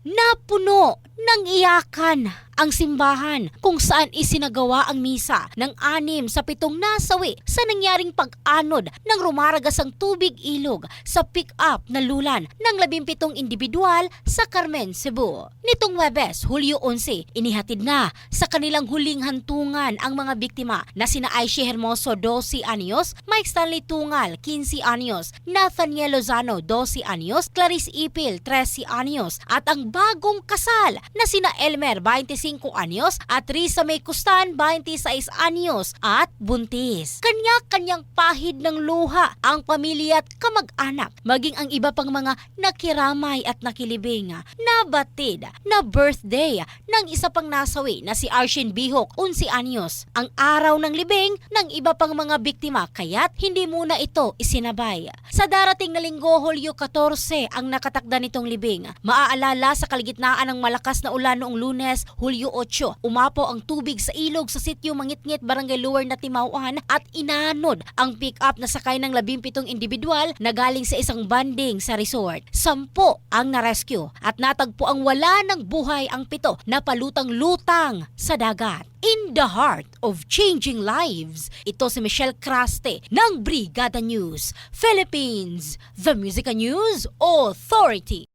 Napuno ng iyakan ang simbahan kung saan isinagawa ang misa ng 6 sa 7 nasawi sa nangyaring pag-anod ng rumaragasang tubig ilog sa pick-up na lulan ng 17 individual sa Carmen, Cebu. Nitong Huwebes, Hulyo 11, inihatid na sa kanilang huling hantungan ang mga biktima na sina Aishi Hermoso, 12 anyos, Mike Stanley Tungal, 15 anyos, Nathaniel Lozano, 12 anyos, Clarice Ipil, 13 anyos, at ang bagong kasal na sina Elmer, 25 anyos, at Risa May Custan, 26 anyos, at buntis. Kanya-kanyang pahid ng luha ang pamilya at kamag-anak, maging ang iba pang mga nakiramay at nakilibing na batid na birthday ng isa pang nasawi na si Arshin Bihok, 11 anyos. Ang araw ng libing ng iba pang mga biktima, kaya't hindi muna ito isinabay. Sa darating na linggo, Hulyo 14, ang nakatakda nitong libing. Maaalala sa kaligitnaan ng malakas na ulan noong Lunes, Hulyo 8, umapo ang tubig sa ilog sa sitio Mangitngit, Barangay Lower na Timauan at inanod ang pick-up na sakay ng 17 individual na galing sa isang banding sa resort. 10 ang na-rescue at natagpo ang wala ng buhay ang 7 na palutang-lutang sa dagat. In the heart of changing lives, ito si Michelle Craste ng Brigada News Philippines, the Music News Authority.